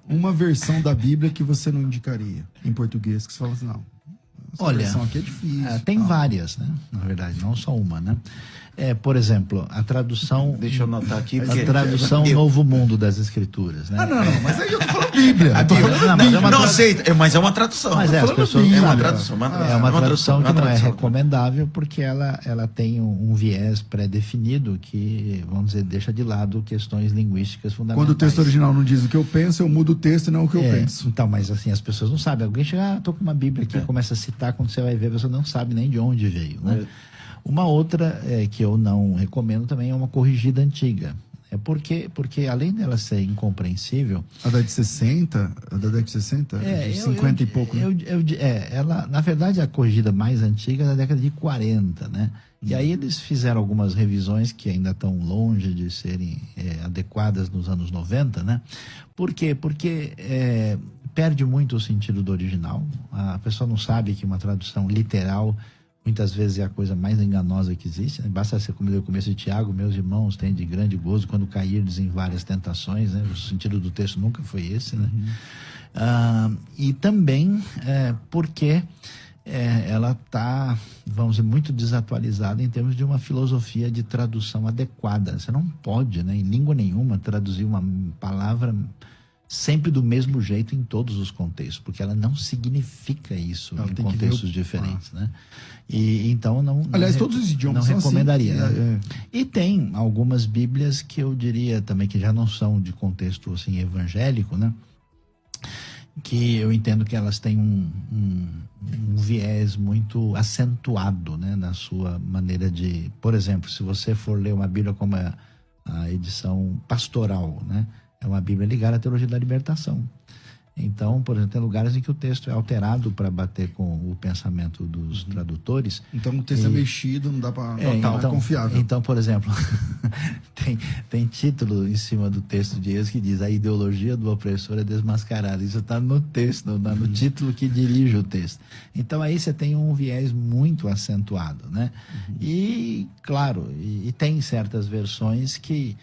uma versão da Bíblia que você não indicaria em português, que você fala assim, não, essa versão aqui é difícil. Tem várias, né? Na verdade, não só uma, né? Por exemplo, a tradução... Deixa eu anotar aqui. A tradução Novo Mundo das Escrituras, né? Não, mas aí eu tô falando Bíblia. Mas é uma tradução. Mas as pessoas... É uma tradução. É uma tradução que não é recomendável, porque ela tem um viés pré-definido que, vamos dizer, deixa de lado questões linguísticas fundamentais. Quando o texto original não diz o que eu penso, eu mudo o texto e não o que eu penso. Então, mas assim, as pessoas não sabem. Alguém chega, tô com uma Bíblia aqui, começa a citar, quando você vai ver, a pessoa não sabe nem de onde veio, né? Uma outra que eu não recomendo também é uma corrigida antiga. Porque além dela ser incompreensível... A da de 60? A da década de 60? De 50 e pouco, né? Ela, na verdade, a corrigida mais antiga é da década de 40, né? E aí eles fizeram algumas revisões que ainda estão longe de serem adequadas nos anos 90, né? Por quê? Porque perde muito o sentido do original. A pessoa não sabe que uma tradução literal muitas vezes é a coisa mais enganosa que existe, né? Basta ser como o começo de Tiago, meus irmãos têm de grande gozo quando cairdes em várias tentações, né? O sentido do texto nunca foi esse, né? E também porque ela está, vamos dizer, muito desatualizada em termos de uma filosofia de tradução adequada. Você não pode, né, em língua nenhuma, traduzir uma palavra sempre do mesmo jeito em todos os contextos, porque ela não significa isso em contextos diferentes, né? E então aliás, todos os idiomas não recomendaria. Assim, E tem algumas Bíblias que eu diria também que já não são de contexto assim evangélico, né? Que eu entendo que elas têm um viés muito acentuado, né, na sua maneira de... Por exemplo, se você for ler uma Bíblia como a edição pastoral, né, é uma Bíblia ligada à teologia da libertação. Então, por exemplo, tem lugares em que o texto é alterado para bater com o pensamento dos tradutores. Então o texto é mexido, não dá para notar, é confiável. Então, por exemplo, tem título em cima do texto de Êxodo que diz: a ideologia do opressor é desmascarada. Isso está no texto, no título que dirige o texto. Então aí você tem um viés muito acentuado, né? E, claro, e tem certas versões que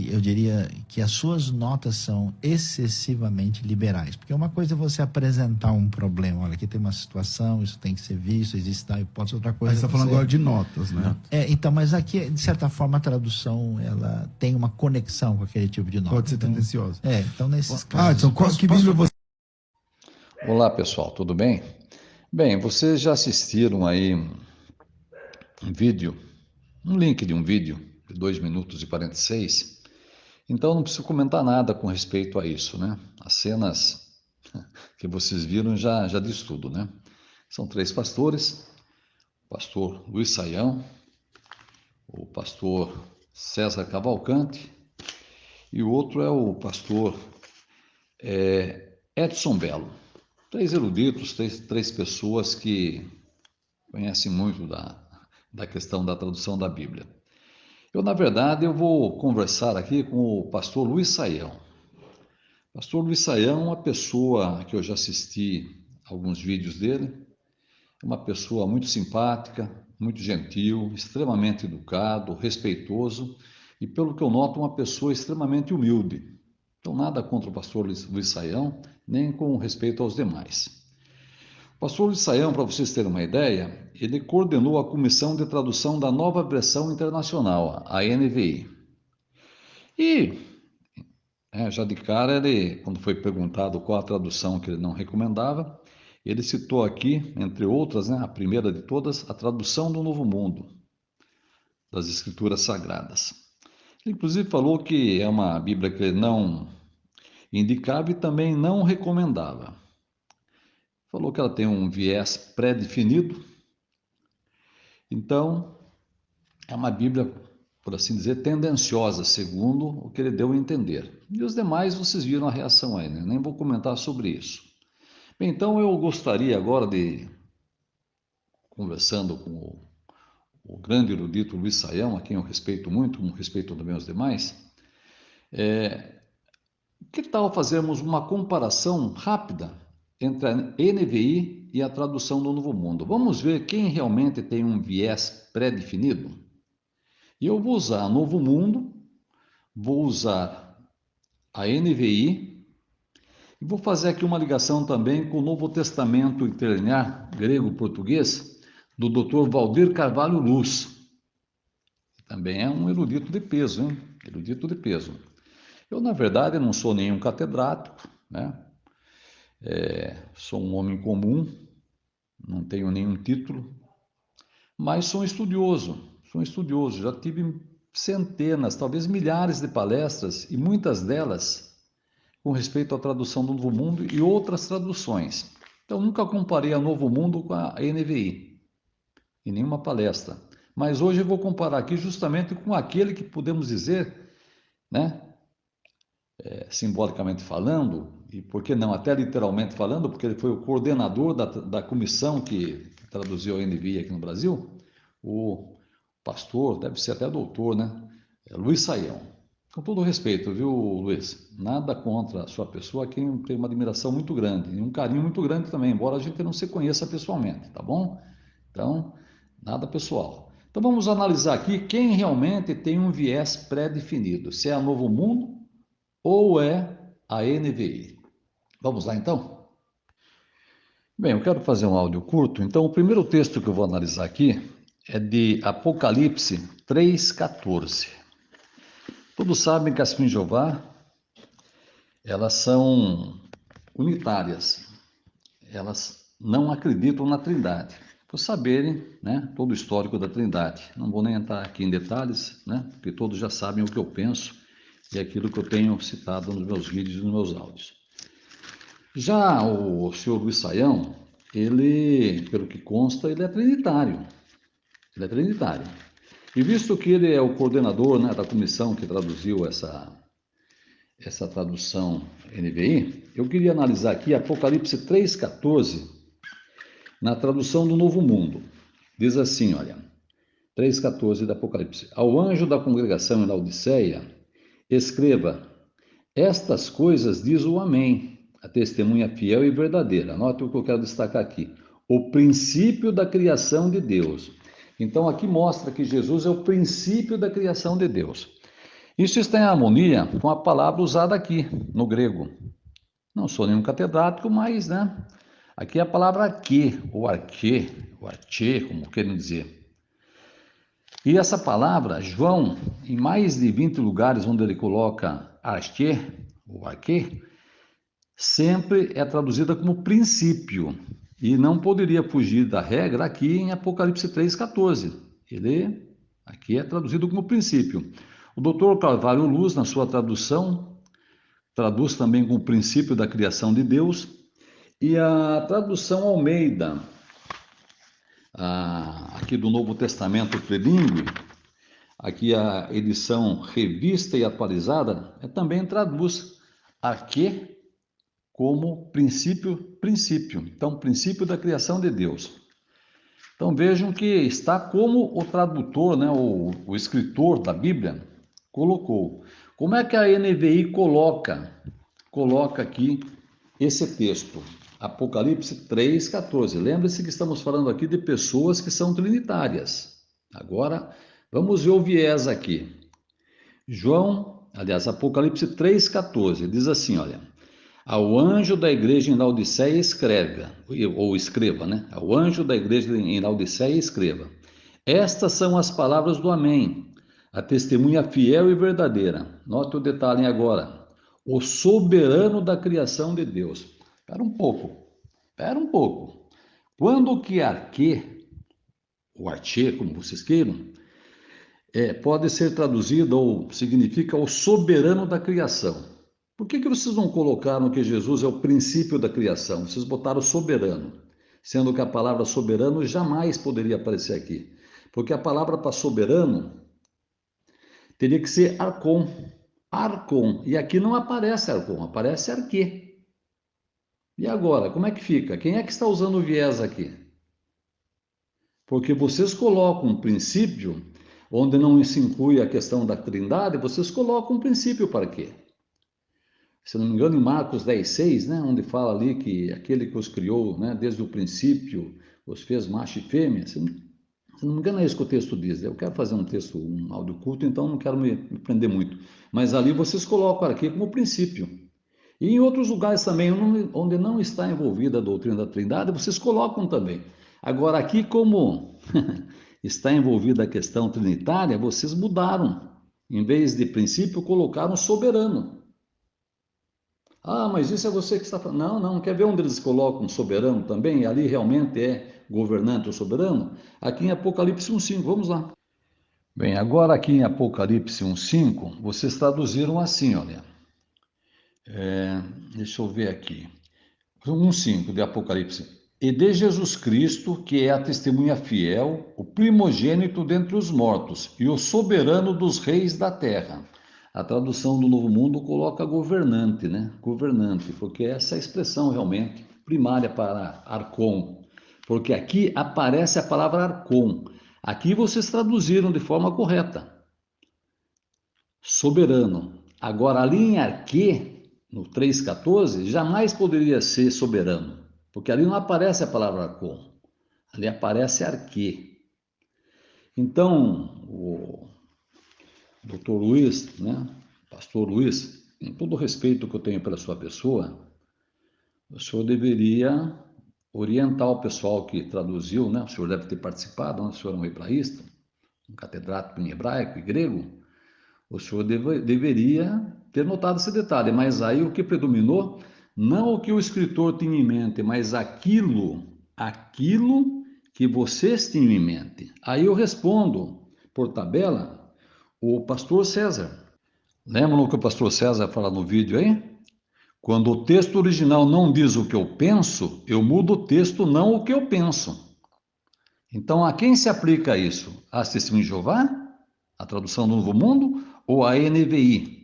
eu diria que as suas notas são excessivamente liberais. Porque uma coisa é você apresentar um problema. Olha, aqui tem uma situação, isso tem que ser visto, existe tal hipótese. Outra coisa Aí você está falando agora de notas, né? Então, mas aqui, de certa forma, a tradução, ela tem uma conexão com aquele tipo de nota. Pode ser tendenciosa. Então nesses casos... Então, que Bíblia você... Olá, pessoal, tudo bem? Bem, vocês já assistiram aí um vídeo, um link de um vídeo, de 2 minutos e 46, então não preciso comentar nada com respeito a isso, né? As cenas que vocês viram já diz tudo, né? São 3 pastores, o pastor Luiz Saião, o pastor César Cavalcante e o outro é o pastor Edson Belo. 3 eruditos, 3 pessoas que conhecem muito da questão da tradução da Bíblia. Na verdade, eu vou conversar aqui com o pastor Luiz Saião. Pastor Luiz Saião é uma pessoa que eu já assisti alguns vídeos dele, é uma pessoa muito simpática, muito gentil, extremamente educado, respeitoso e, pelo que eu noto, uma pessoa extremamente humilde. Então, nada contra o pastor Luiz Saião, nem com respeito aos demais. O pastor Luiz Saião, para vocês terem uma ideia, ele coordenou a comissão de tradução da Nova Versão Internacional, a NVI. E, já de cara, ele, quando foi perguntado qual a tradução que ele não recomendava, ele citou aqui, entre outras, né, a primeira de todas, a tradução do Novo Mundo, das Escrituras Sagradas. Ele, inclusive, falou que é uma Bíblia que ele não indicava e também não recomendava. Falou que ela tem um viés pré-definido. Então, é uma Bíblia, por assim dizer, tendenciosa, segundo o que ele deu a entender. E os demais, vocês viram a reação aí, né? Nem vou comentar sobre isso. Bem, então eu gostaria agora de, conversando com o grande erudito Luiz Saião, a quem eu respeito muito, como respeito também os demais, que tal fazermos uma comparação rápida entre a NVI e a tradução do Novo Mundo? Vamos ver quem realmente tem um viés pré-definido? E eu vou usar Novo Mundo, vou usar a NVI E vou fazer aqui uma ligação também com o Novo Testamento interlinear, grego-português, do Dr. Valdir Carvalho Luz. Também é um erudito de peso, hein? Erudito de peso. Eu, na verdade, não sou nenhum catedrático, né? Sou um homem comum, não tenho nenhum título, mas sou um estudioso. Já tive centenas, talvez milhares de palestras e muitas delas com respeito à tradução do Novo Mundo e outras traduções. Então, nunca comparei a Novo Mundo com a NVI, em nenhuma palestra. Mas hoje eu vou comparar aqui justamente com aquele que podemos dizer, né, simbolicamente falando, e por que não até literalmente falando, porque ele foi o coordenador da comissão que traduziu a NVI aqui no Brasil, o pastor, deve ser até doutor, né, Luiz Saião. Com todo respeito, viu, Luiz? Nada contra a sua pessoa, quem tem uma admiração muito grande e um carinho muito grande também, embora a gente não se conheça pessoalmente, tá bom? Então, nada pessoal. Então vamos analisar aqui quem realmente tem um viés pré-definido, se é a Novo Mundo ou é a NVI. Vamos lá então? Bem, eu quero fazer um áudio curto, então o primeiro texto que eu vou analisar aqui é de Apocalipse 3,14. Todos sabem que as Testemunhas de Jeová, elas são unitárias, elas não acreditam na Trindade. Por saberem, né, todo o histórico da Trindade. Não vou nem entrar aqui em detalhes, né, porque todos já sabem o que eu penso e aquilo que eu tenho citado nos meus vídeos e nos meus áudios. Já o senhor Luiz Saião, ele, pelo que consta, ele é trinitário. Ele é trinitário. E visto que ele é o coordenador, né, da comissão que traduziu essa tradução NVI, eu queria analisar aqui Apocalipse 3,14, na tradução do Novo Mundo. Diz assim, olha, 3,14 da Apocalipse. Ao anjo da congregação em Laodiceia, escreva, estas coisas diz o Amém, a testemunha fiel e verdadeira. Note o que eu quero destacar aqui. O princípio da criação de Deus. Então, aqui mostra que Jesus é o princípio da criação de Deus. Isso está em harmonia com a palavra usada aqui, no grego. Não sou nenhum catedrático, mas, né? Aqui é a palavra arquê, ou arquê, como querem dizer. E essa palavra, João, em mais de 20 lugares onde ele coloca arquê, ou arquê, sempre é traduzida como princípio. E não poderia fugir da regra aqui em Apocalipse 3,14. Ele aqui é traduzido como princípio. O Dr. Carvalho Luz, na sua tradução, traduz também como princípio da criação de Deus. E a tradução Almeida, aqui do Novo Testamento Trilingue, aqui a edição revista e atualizada, também traduz arquê como princípio. Então, princípio da criação de Deus. Então, vejam que está como o tradutor, né, o escritor da Bíblia, colocou. Como é que a NVI coloca aqui esse texto? Apocalipse 3,14. Lembre-se que estamos falando aqui de pessoas que são trinitárias. Agora, vamos ver o viés aqui. Apocalipse 3,14, diz assim, olha. Ao anjo da igreja em Laodiceia escreva, né? Ao anjo da igreja em Laodiceia escreva. Estas são as palavras do Amém, a testemunha fiel e verdadeira. Note o detalhe agora. O soberano da criação de Deus. Espera um pouco. Quando que arquê, ou archê, como vocês queiram, pode ser traduzido ou significa o soberano da criação. Por que vocês não colocaram que Jesus é o princípio da criação? Vocês botaram soberano, sendo que a palavra soberano jamais poderia aparecer aqui. Porque a palavra para soberano teria que ser arcon. Arcon. E aqui não aparece arcon, aparece arquê. E agora, como é que fica? Quem é que está usando o viés aqui? Porque vocês colocam um princípio, onde não se inclui a questão da trindade, vocês colocam um princípio para quê? Se não me engano, em Marcos 10,6, né, onde fala ali que aquele que os criou, né, desde o princípio, os fez macho e fêmea. Se não me engano, é isso que o texto diz. Eu quero fazer um áudio curto, então não quero me prender muito. Mas ali vocês colocam aqui como princípio. E em outros lugares também, onde não está envolvida a doutrina da Trindade, vocês colocam também. Agora, aqui, como está envolvida a questão trinitária, vocês mudaram. Em vez de princípio, colocaram soberano. Ah, mas isso é você que está falando. Não, não. Quer ver onde eles colocam soberano também? Ali realmente é governante ou soberano? Aqui em Apocalipse 1,5. Vamos lá. Bem, agora aqui em Apocalipse 1,5, vocês traduziram assim, olha. Deixa eu ver aqui. 1,5 de Apocalipse. E de Jesus Cristo, que é a testemunha fiel, o primogênito dentre os mortos e o soberano dos reis da terra. A tradução do Novo Mundo coloca governante, né? Governante, porque essa é a expressão realmente primária para arcon. Porque aqui aparece a palavra arcon. Aqui vocês traduziram de forma correta. Soberano. Agora, ali em arque, no 3,14, jamais poderia ser soberano, porque ali não aparece a palavra arcon, ali aparece arque. Então, o doutor Luiz, né, pastor Luiz, com todo o respeito que eu tenho pela sua pessoa, o senhor deveria orientar o pessoal que traduziu, né, o senhor deve ter participado, né, o senhor é um hebraísta, um catedrático em hebraico e grego, o senhor deveria ter notado esse detalhe, mas aí o que predominou, não o que o escritor tinha em mente, mas aquilo que vocês tinham em mente. Aí eu respondo, por tabela, o pastor César. Lembram o que o pastor César fala no vídeo aí? Quando o texto original não diz o que eu penso, eu mudo o texto, não o que eu penso. Então, a quem se aplica isso? A Testemunha de Jeová? A tradução do Novo Mundo? Ou a NVI?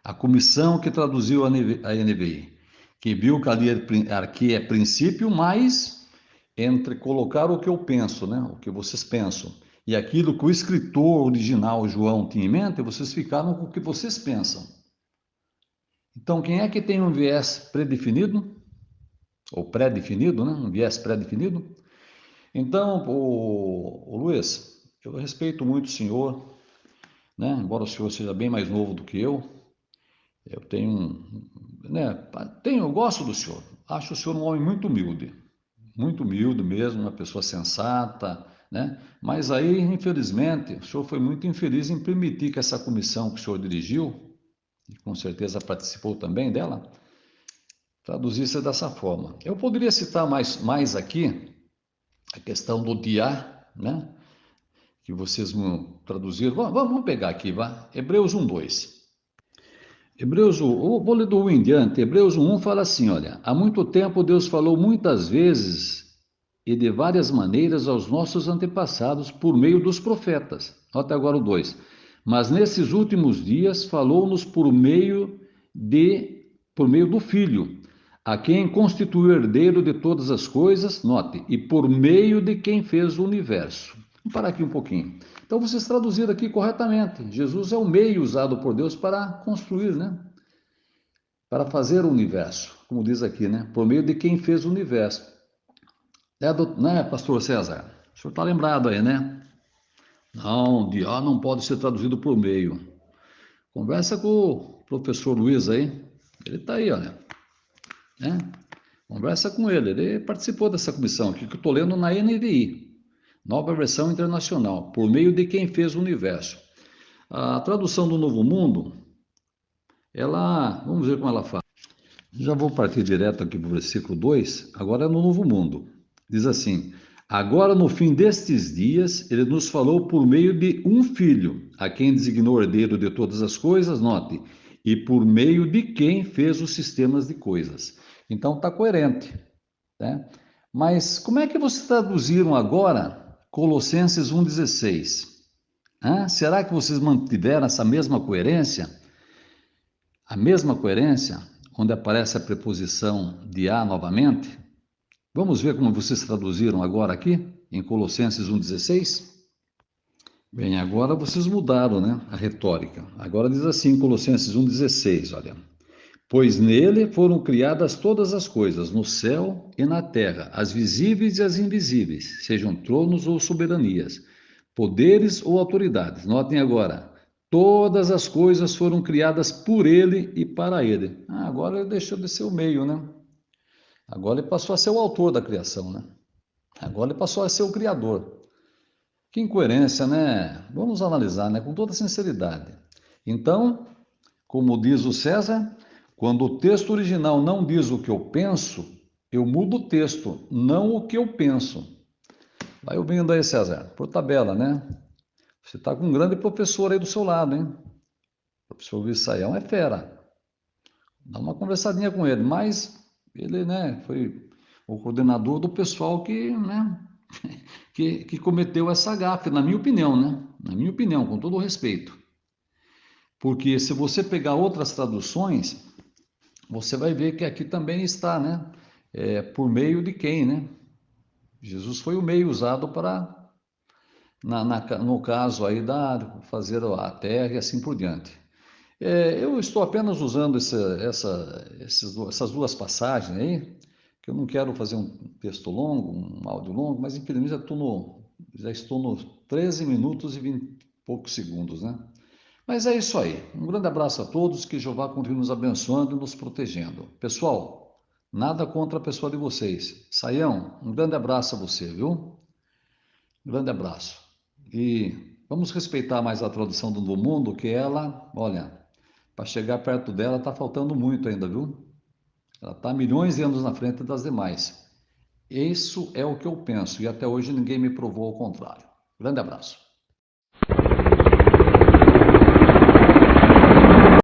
A comissão que traduziu a NVI, que viu que ali aqui é princípio, mas entre colocar o que eu penso, né? O que vocês pensam, e aquilo que o escritor original, João, tinha em mente, vocês ficaram com o que vocês pensam. Então, quem é que tem um viés predefinido? Ou pré-definido, né? Um viés pré-definido? Então, o Luiz, eu respeito muito o senhor, né? Embora o senhor seja bem mais novo do que eu tenho, né? Eu gosto do senhor. Acho o senhor um homem muito humilde mesmo, uma pessoa sensata, né? Mas aí, infelizmente, o senhor foi muito infeliz em permitir que essa comissão que o senhor dirigiu, e com certeza participou também dela, traduzisse dessa forma. Eu poderia citar mais aqui a questão do dia, né? Que vocês traduziram. Vamos pegar aqui, vá. Hebreus 1:2. Hebreus 1, vou ler do 1 em diante. Hebreus 1 fala assim, olha. Há muito tempo Deus falou muitas vezes e de várias maneiras aos nossos antepassados por meio dos profetas. Nota agora o 2. Mas nesses últimos dias falou-nos por meio do Filho, a quem constituiu herdeiro de todas as coisas, note, e por meio de quem fez o universo. Vamos parar aqui um pouquinho. Então, vocês traduziram aqui corretamente. Jesus é o meio usado por Deus para construir, né? Para fazer o universo, como diz aqui, né? Por meio de quem fez o universo. Né, pastor César? O senhor está lembrado aí, né? Não, Diá não pode ser traduzido por meio. Conversa com o professor Luiz aí. Ele está aí, olha. Né? Conversa com ele. Ele participou dessa comissão aqui que eu estou lendo na NVI. Nova Versão Internacional, por meio de quem fez o universo. A tradução do Novo Mundo, vamos ver como ela fala. Já vou partir direto aqui para o versículo 2, agora é no Novo Mundo. Diz assim, agora no fim destes dias, ele nos falou por meio de um filho, a quem designou herdeiro de todas as coisas, note, e por meio de quem fez os sistemas de coisas. Então está coerente, né? Mas como é que vocês traduziram agora Colossenses 1,16. Será que vocês mantiveram essa mesma coerência? A mesma coerência, onde aparece a preposição de a novamente? Vamos ver como vocês traduziram agora aqui, em Colossenses 1,16? Bem, agora vocês mudaram, né, a retórica. Agora diz assim, Colossenses 1,16, olha. Pois nele foram criadas todas as coisas, no céu e na terra, as visíveis e as invisíveis, sejam tronos ou soberanias, poderes ou autoridades. Notem agora, Todas as coisas foram criadas por ele e para ele. Agora ele deixou de ser o meio, né? Agora ele passou a ser o autor da criação, né? Agora ele passou a ser o criador. Que incoerência, né? Vamos analisar, né? Com toda sinceridade. Então, como diz o César, quando o texto original não diz o que eu penso, eu mudo o texto, não o que eu penso. Vai ouvindo aí, César, por tabela, né? Você está com um grande professor aí do seu lado, hein? O professor Luiz Saião é fera. Dá uma conversadinha com ele, mas ele, né, foi o coordenador do pessoal que, né, que cometeu essa gafe, na minha opinião, né? Na minha opinião, com todo o respeito. Porque se você pegar outras traduções, você vai ver que aqui também está, né? Por meio de quem, né? Jesus foi o meio usado para, no caso aí, fazer a terra e assim por diante. Eu estou apenas usando essas duas passagens aí, que eu não quero fazer um texto longo, um áudio longo, mas infelizmente já estou nos 13 minutos e 20 e poucos segundos, né? Mas é isso aí. Um grande abraço a todos, que Jeová continue nos abençoando e nos protegendo. Pessoal, nada contra a pessoa de vocês. Saião, um grande abraço a você, viu? Um grande abraço. E vamos respeitar mais a tradução do mundo, que ela, olha, para chegar perto dela está faltando muito ainda, viu? Ela está milhões de anos na frente das demais. Isso é o que eu penso e até hoje ninguém me provou ao contrário. Grande abraço.